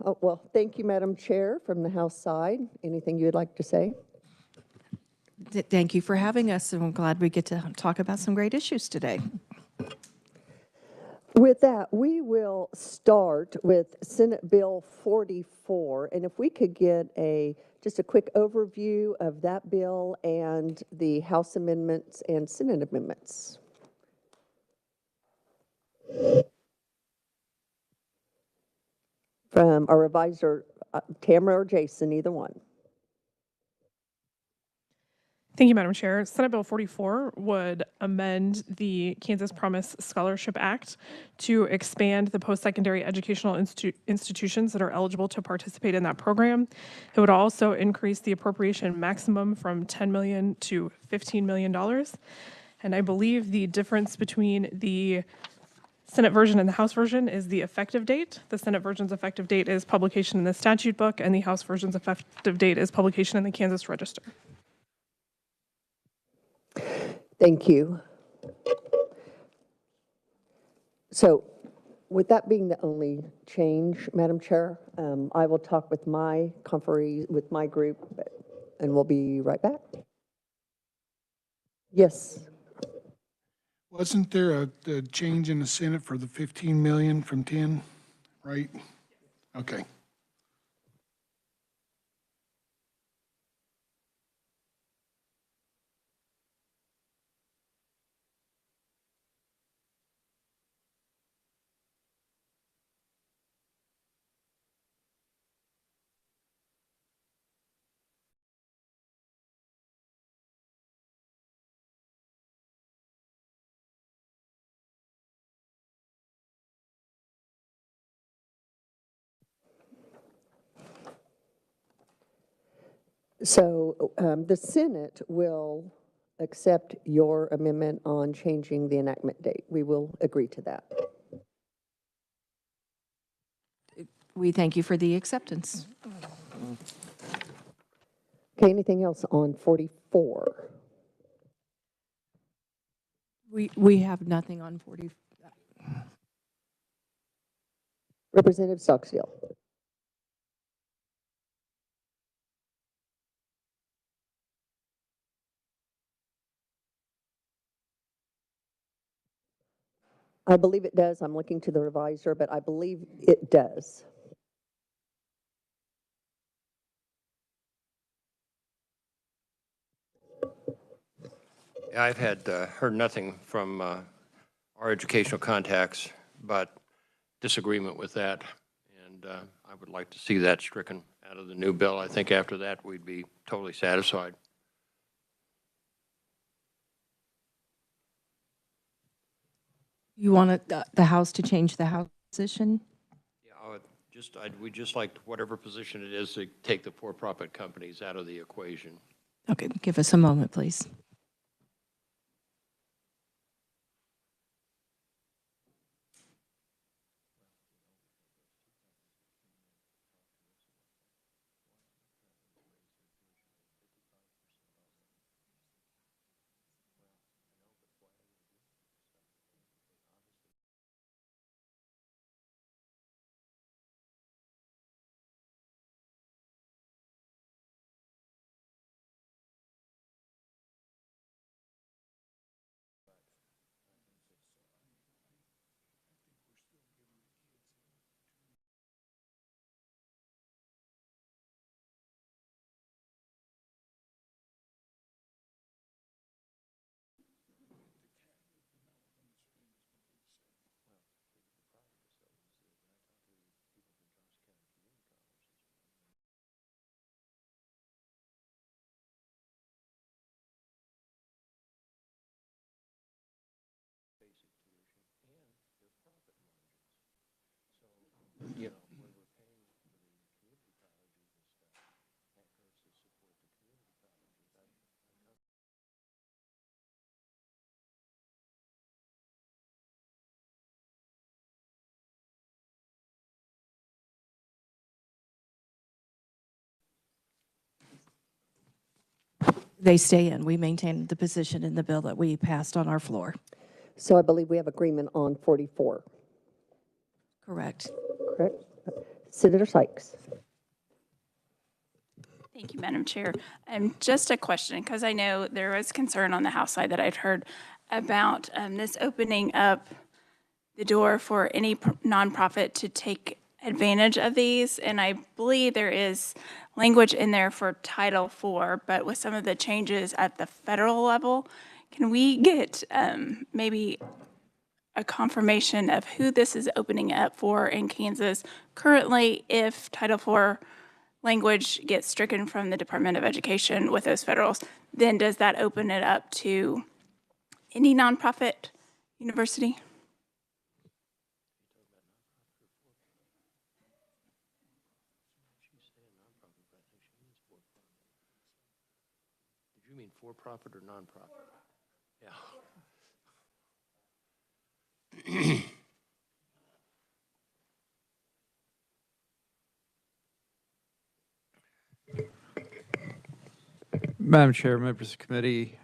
Oh, well, thank you, Madam Chair, from the House side. Anything you would like to say? Thank you for having us, and I'm glad we get to talk about some great issues today. With that, we will start with Senate Bill 44, and if we could get just a quick overview of that bill and the House amendments and Senate amendments. From our revisor, Tamara or Jason, either one. Thank you, Madam Chair. Senate Bill 44 would amend the Kansas Promise Scholarship Act to expand the post-secondary educational institutions that are eligible to participate in that program. It would also increase the appropriation maximum from $10 million to $15 million. And I believe the difference between the Senate version and the House version is the effective date. The Senate version's effective date is publication in the statute book, and the House version's effective date is publication in the Kansas Register. Thank you. So with that being the only change, Madam Chair, I will talk with my with my group, and we'll be right back. Yes. Wasn't there a change in the Senate for the 15 million from 10, right? Okay. So the Senate will accept your amendment on changing the enactment date. We will agree to that. We thank you for the acceptance. Okay, anything else on 44? We have nothing on 40. Representative Stocksdale. I believe it does. I'm looking to the revisor, but I believe it does. I've had heard nothing from our educational contacts but disagreement with that, and I would like to see that stricken out of the new bill. I think after that we'd be totally satisfied. You want the House to change the House position? Yeah, we'd just like whatever position it is to take the for-profit companies out of the equation. Okay, give us a moment, please. They stay in. We maintain the position in the bill that we passed on our floor. So I believe we have agreement on 44. Correct. Correct. Senator Sykes. Thank you, Madam Chair. Just a question, because I know there was concern on the House side that I've heard about this opening up the door for any nonprofit to take advantage of these. And I believe there is language in there for Title IV, but with some of the changes at the federal level, can we get maybe a confirmation of who this is opening up for in Kansas currently if Title IV language gets stricken from the Department of Education with those federals, then does that open it up to any nonprofit university? Did you mean for-profit or nonprofit? Yeah. Madam Chair, members of the committee,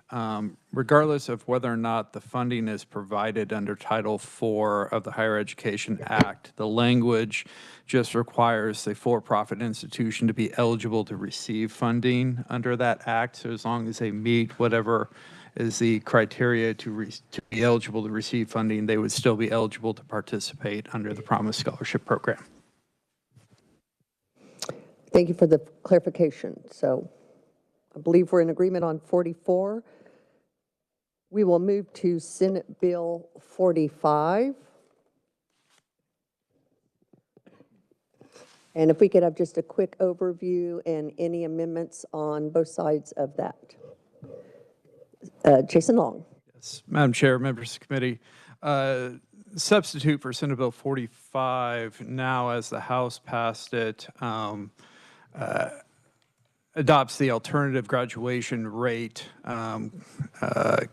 regardless of whether or not the funding is provided under Title IV of the Higher Education Act, the language just requires the for-profit institution to be eligible to receive funding under that act. So as long as they meet whatever is the criteria to be eligible to receive funding, they would still be eligible to participate under the Promise Scholarship Program. Thank you for the clarification. So I believe we're in agreement on 44. We will move to Senate Bill 45. And if we could have just a quick overview and any amendments on both sides of that. Jason Long. Yes, Madam Chair, members of the committee. Substitute for Senate Bill 45 now, as the House passed it, adopts the alternative graduation rate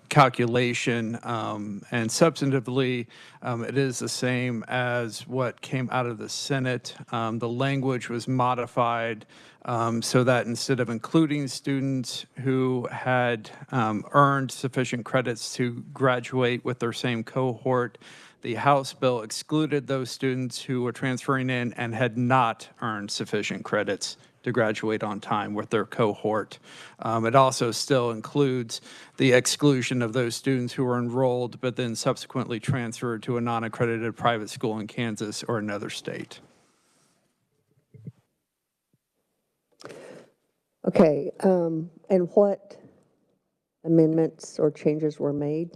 calculation, and substantively, it is the same as what came out of the Senate. The language was modified so that instead of including students who had earned sufficient credits to graduate with their same cohort, the House bill excluded those students who were transferring in and had not earned sufficient credits to graduate on time with their cohort. It also still includes the exclusion of those students who were enrolled but then subsequently transferred to a non-accredited private school in Kansas or another state. Okay, and what amendments or changes were made?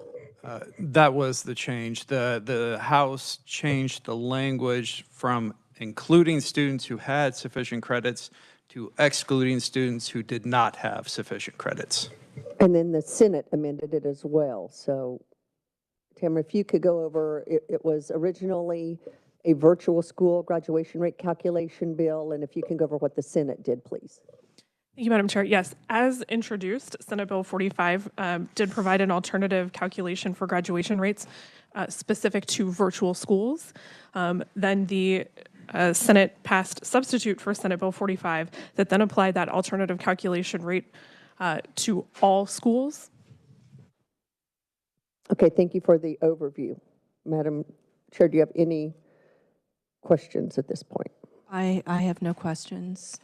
That was the change. The House changed the language from including students who had sufficient credits to excluding students who did not have sufficient credits. And then the Senate amended it as well. So, Tamara, if you could go over, it was originally a virtual school graduation rate calculation bill, and if you can go over what the Senate did, please. Thank you, Madam Chair. Yes, as introduced, Senate Bill 45 did provide an alternative calculation for graduation rates specific to virtual schools. Then the Senate passed substitute for Senate Bill 45 that then applied that alternative calculation rate to all schools. Okay, thank you for the overview. Madam Chair, do you have any questions at this point? I have no questions.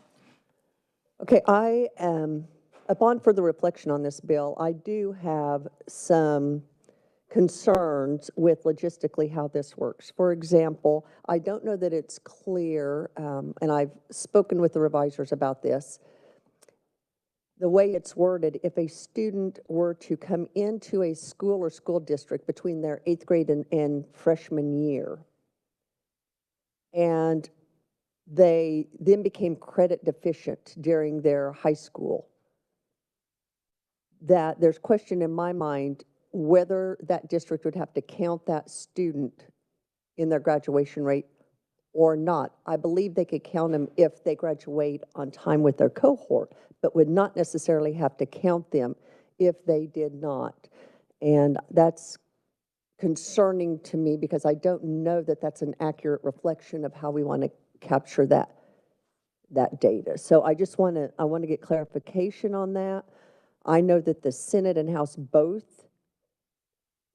Okay, I am, upon further reflection on this bill, I do have some concerns with logistically how this works. For example, I don't know that it's clear, and I've spoken with the revisers about this, the way it's worded, if a student were to come into a school or school district between their 8th grade and freshman year, and they then became credit deficient during their high school, that there's question in my mind whether that district would have to count that student in their graduation rate or not. I believe they could count them if they graduate on time with their cohort, but would not necessarily have to count them if they did not. And that's concerning to me because I don't know that that's an accurate reflection of how we want to capture that data. So I just want to get clarification on that. I know that the Senate and House both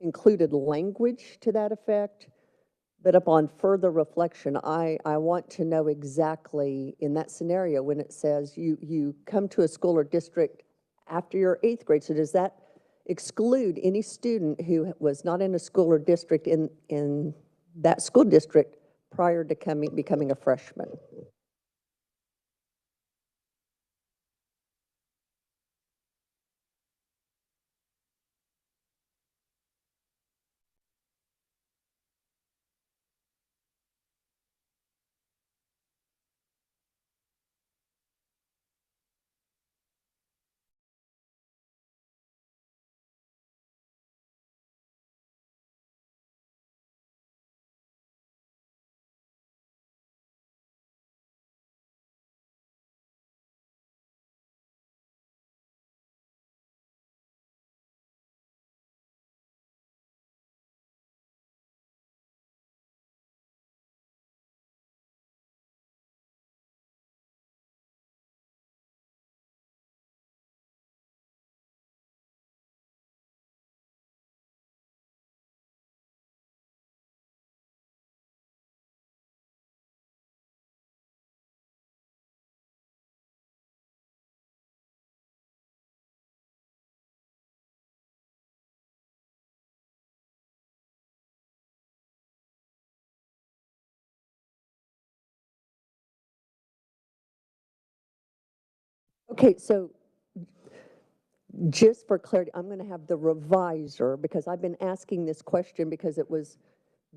included language to that effect. But upon further reflection, I want to know exactly in that scenario when it says you come to a school or district after your 8th grade. So does that exclude any student who was not in a school or district in that school district prior to becoming a freshman? Okay, so just for clarity, I'm going to have the reviser, because I've been asking this question because it was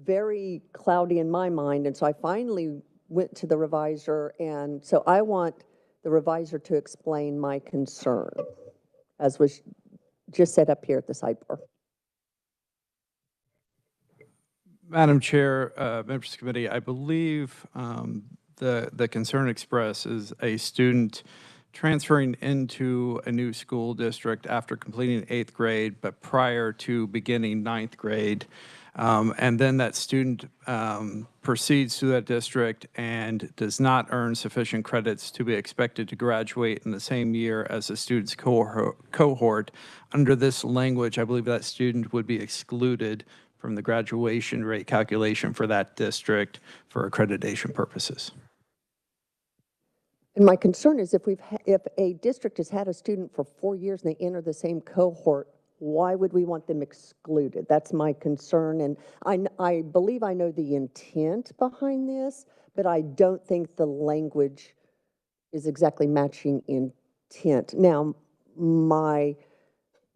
very cloudy in my mind, and so I finally went to the reviser, and so I want the reviser to explain my concern, as was just set up here at the sidebar. Madam Chair, members of the committee, I believe the concern expressed is a student transferring into a new school district after completing 8th grade, but prior to beginning 9th grade. And then that student proceeds to that district and does not earn sufficient credits to be expected to graduate in the same year as the student's cohort. Under this language, I believe that student would be excluded from the graduation rate calculation for that district for accreditation purposes. And my concern is if a district has had a student for 4 years and they enter the same cohort, why would we want them excluded? That's my concern, and I believe I know the intent behind this, but I don't think the language is exactly matching intent. Now, the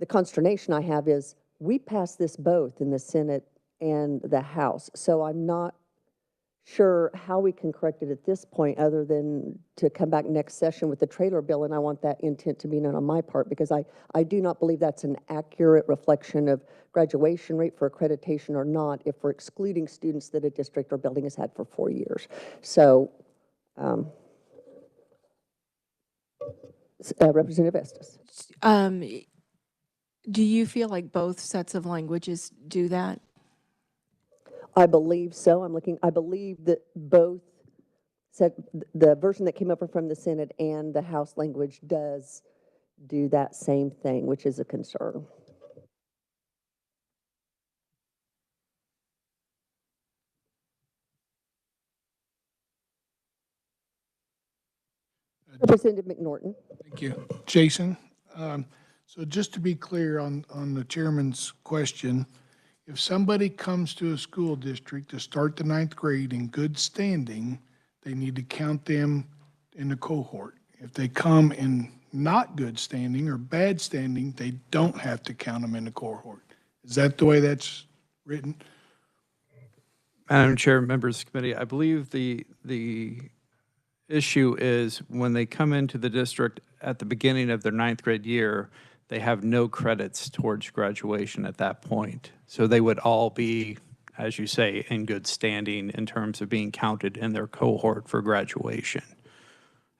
consternation I have is we passed this both in the Senate and the House, so I'm not sure how we can correct it at this point other than to come back next session with the trailer bill, and I want that intent to be known on my part, because I do not believe that's an accurate reflection of graduation rate for accreditation or not if we're excluding students that a district or building has had for 4 years. So, Representative Estes. Do you feel like both sets of languages do that? I believe so. I believe that both the version that came over from the Senate and the House language does do that same thing, which is a concern. Representative McNorton. Thank you. Jason, so just to be clear on the chairman's question, if somebody comes to a school district to start the 9th grade in good standing, they need to count them in the cohort. If they come in not good standing or bad standing, they don't have to count them in the cohort. Is that the way that's written? Madam Chair, members of the committee, I believe the issue is when they come into the district at the beginning of their 9th grade year, they have no credits towards graduation at that point. So they would all be, as you say, in good standing in terms of being counted in their cohort for graduation.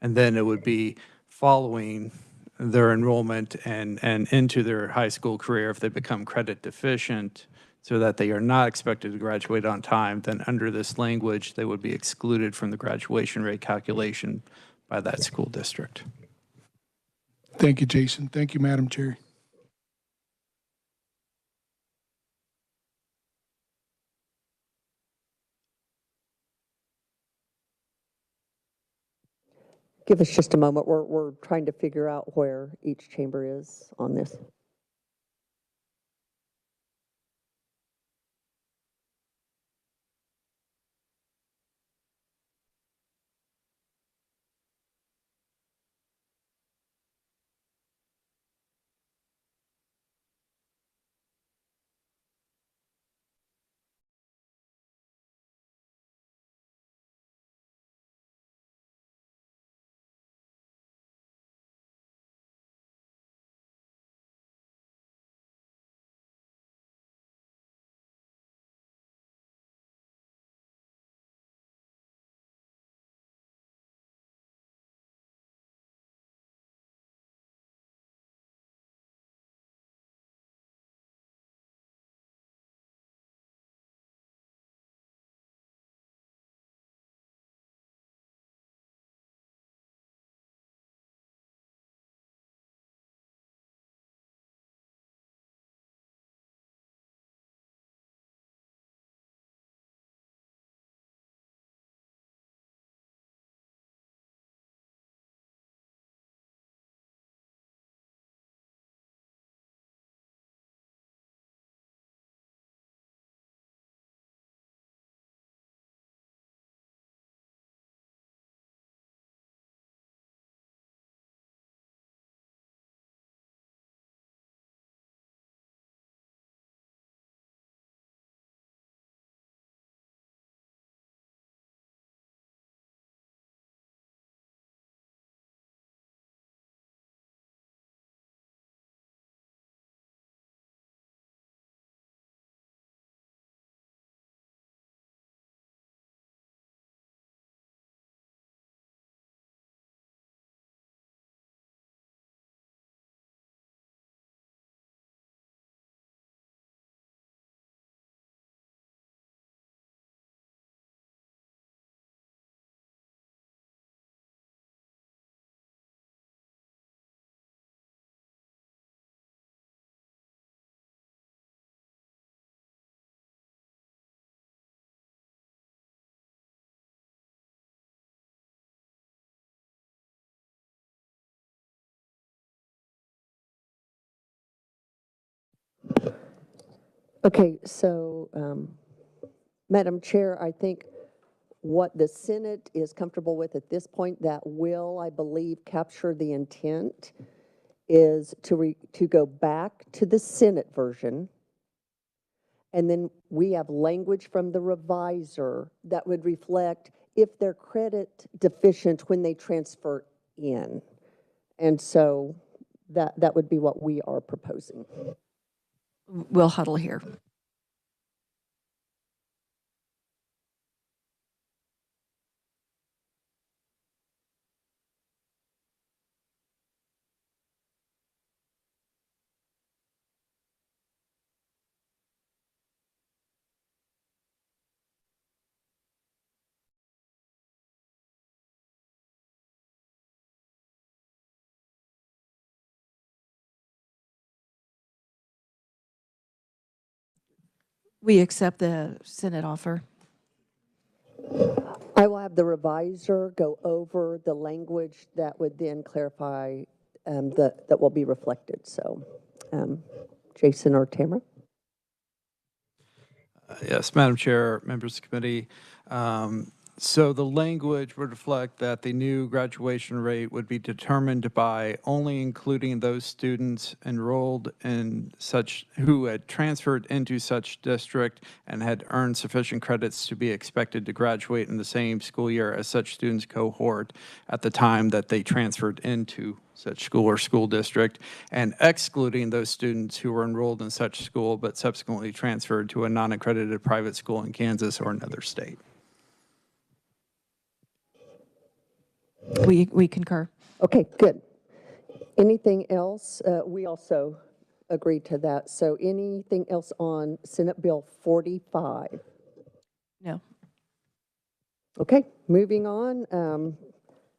And then it would be following their enrollment and into their high school career if they become credit deficient so that they are not expected to graduate on time, then under this language, they would be excluded from the graduation rate calculation by that school district. Thank you, Jason. Thank you, Madam Chair. Give us just a moment. We're trying to figure out where each chamber is on this. Okay, so, Madam Chair, I think what the Senate is comfortable with at this point that will, I believe, capture the intent is to go back to the Senate version. And then we have language from the reviser that would reflect if they're credit deficient when they transfer in. And so that would be what we are proposing. We'll huddle here. We accept the Senate offer. I will have the reviser go over the language that would then clarify that will be reflected. So, Jason or Tamara? Yes, Madam Chair, members of the committee. So the language would reflect that the new graduation rate would be determined by only including those students enrolled in such, who had transferred into such district and had earned sufficient credits to be expected to graduate in the same school year as such students cohort at the time that they transferred into such school or school district, and excluding those students who were enrolled in such school but subsequently transferred to a non-accredited private school in Kansas or another state. We concur. Okay, good. Anything else? We also agree to that. So anything else on Senate Bill 45? No. Okay, moving on.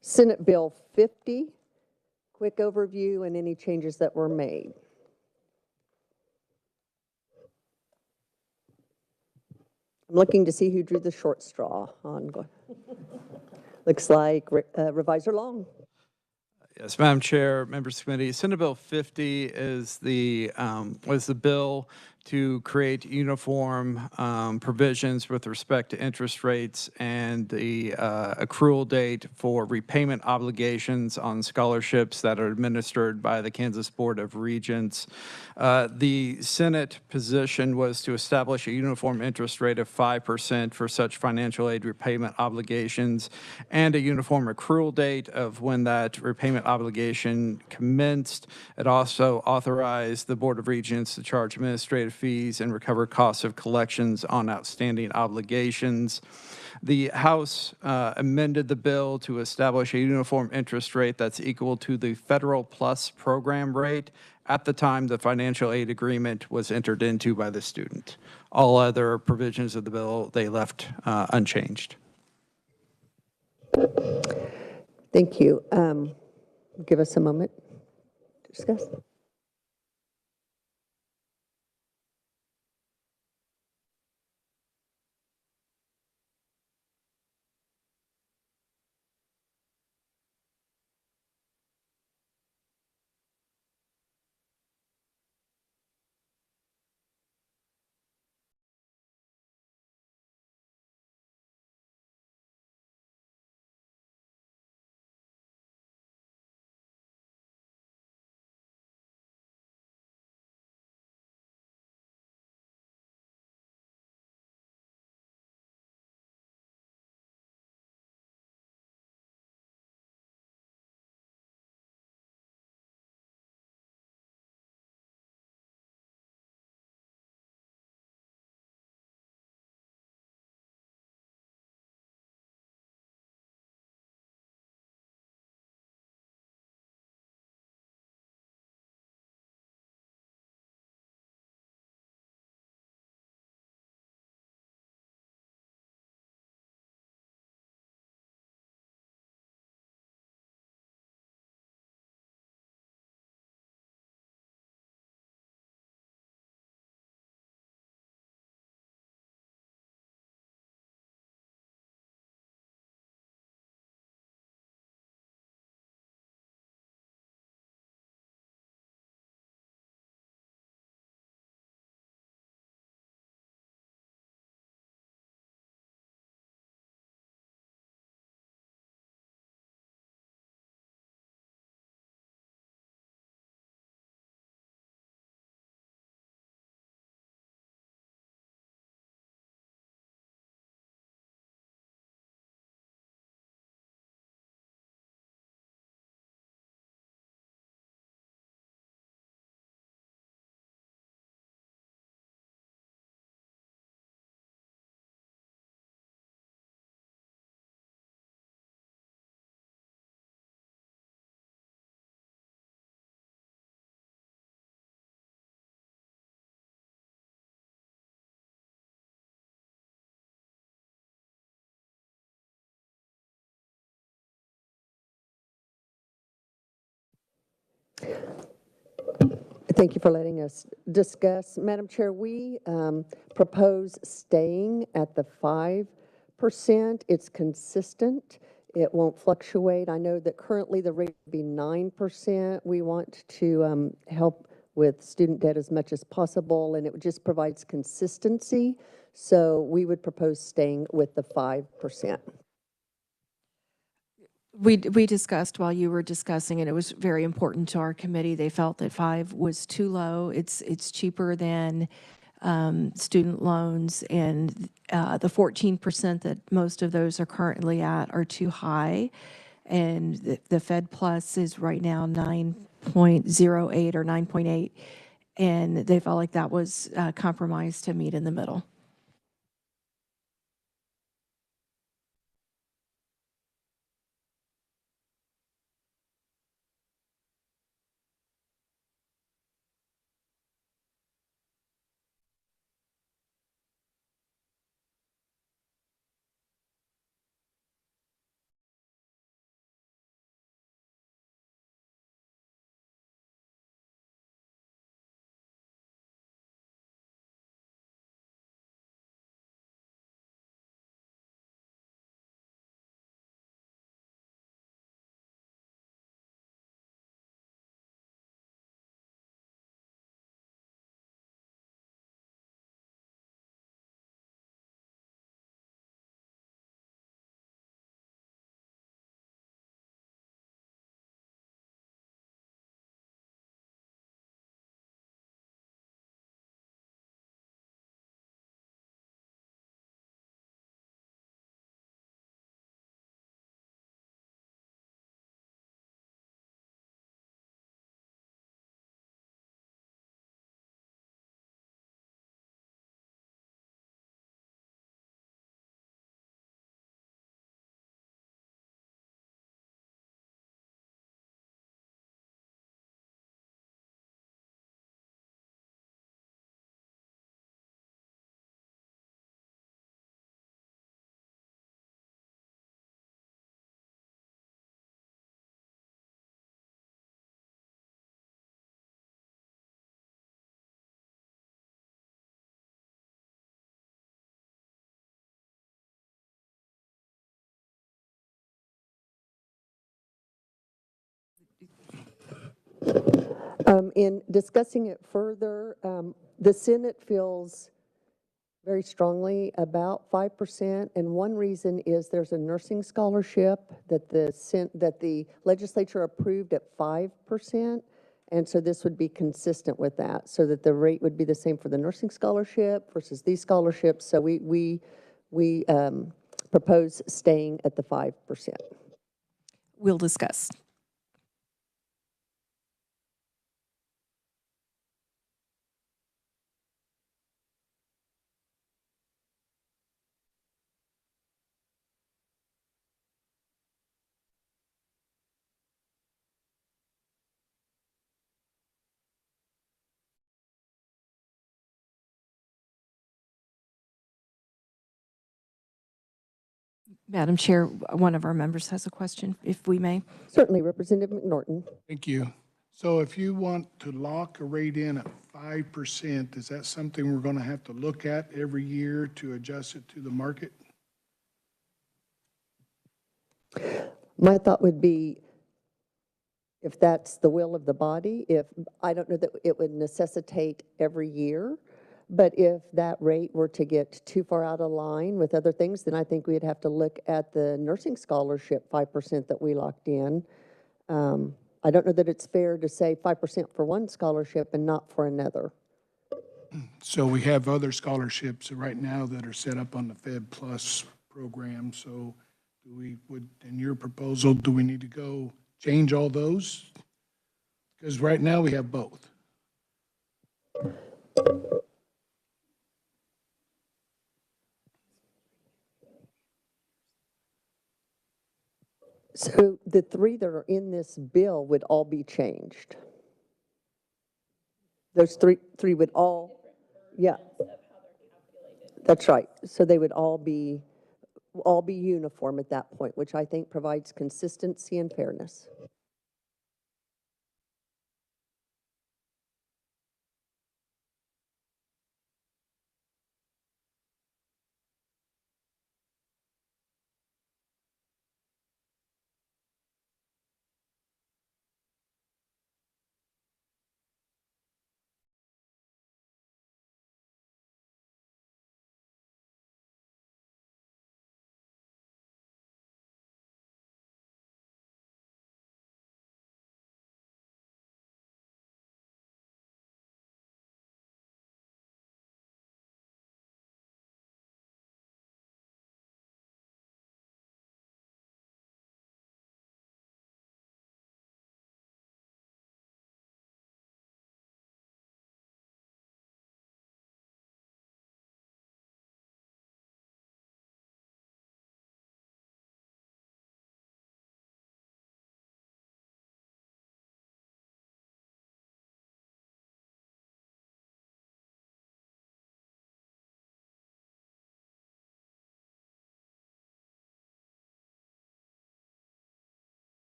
Senate Bill 50, quick overview and any changes that were made. I'm looking to see who drew the short straw on. Looks like Revisor Long. Yes, Madam Chair, members of the committee, Senate Bill 50 is was the bill to create uniform provisions with respect to interest rates and the accrual date for repayment obligations on scholarships that are administered by the Kansas Board of Regents. The Senate position was to establish a uniform interest rate of 5% for such financial aid repayment obligations and a uniform accrual date of when that repayment obligation commenced. It also authorized the Board of Regents to charge administrative fees and recover costs of collections on outstanding obligations. The House amended the bill to establish a uniform interest rate that's equal to the Federal Plus program rate at the time the financial aid agreement was entered into by the student. All other provisions of the bill, they left unchanged. Thank you. Give us a moment to discuss. Thank you for letting us discuss. Madam Chair, we propose staying at the 5%. It's consistent. It won't fluctuate. I know that currently the rate would be 9%. We want to help with student debt as much as possible, and it just provides consistency. So we would propose staying with the 5%. We discussed while you were discussing it, it was very important to our committee. They felt that 5 was too low. It's cheaper than student loans, and the 14% that most of those are currently at are too high. And the Fed Plus is right now 9.08 or 9.8, and they felt like that was compromised to meet in the middle. In discussing it further, the Senate feels very strongly about 5%, and one reason is there's a nursing scholarship that the legislature approved at 5%, and so this would be consistent with that, so that the rate would be the same for the nursing scholarship versus these scholarships. So we propose staying at the 5%. We'll discuss. Madam Chair, one of our members has a question, if we may. Certainly, Representative McNorton. Thank you. So if you want to lock a rate in at 5%, is that something we're going to have to look at every year to adjust it to the market? My thought would be, if that's the will of the body, I don't know that it would necessitate every year, but if that rate were to get too far out of line with other things, then I think we'd have to look at the nursing scholarship 5% that we locked in. I don't know that it's fair to say 5% for one scholarship and not for another. So we have other scholarships right now that are set up on the Fed Plus program. So in your proposal, do we need to go change all those? Because right now we have both. So the three that are in this bill would all be changed. Those three would all, yeah. That's right. So they would all be uniform at that point, which I think provides consistency and fairness.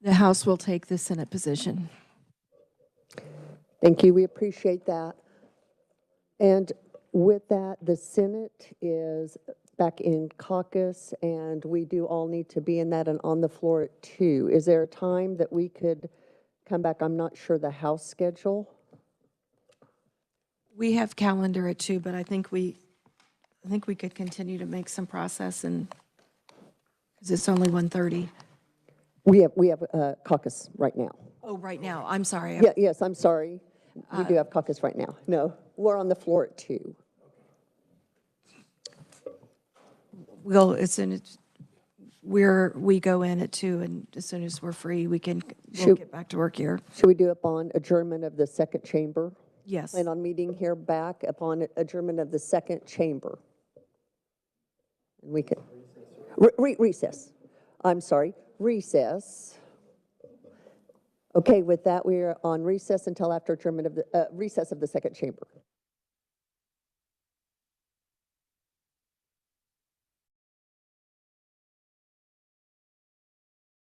The House will take the Senate position. Thank you. We appreciate that. And with that, the Senate is back in caucus, and we do all need to be in that and on the floor at 2. Is there a time that we could come back? I'm not sure the House schedule. We have calendar at 2, but I think we could continue to make some process, and because it's only 1:30. We have caucus right now. Oh, right now. I'm sorry. Yeah, yes, I'm sorry. We do have caucus right now. No, we're on the floor at 2. We'll, as soon as we go in at 2, and as soon as we're free, we'll get back to work here. Should we do upon adjournment of the second chamber? Yes. Plan on meeting here back upon adjournment of the second chamber. And we can recess. I'm sorry, recess. Okay, with that, we are on recess until after adjournment of the recess of the second chamber.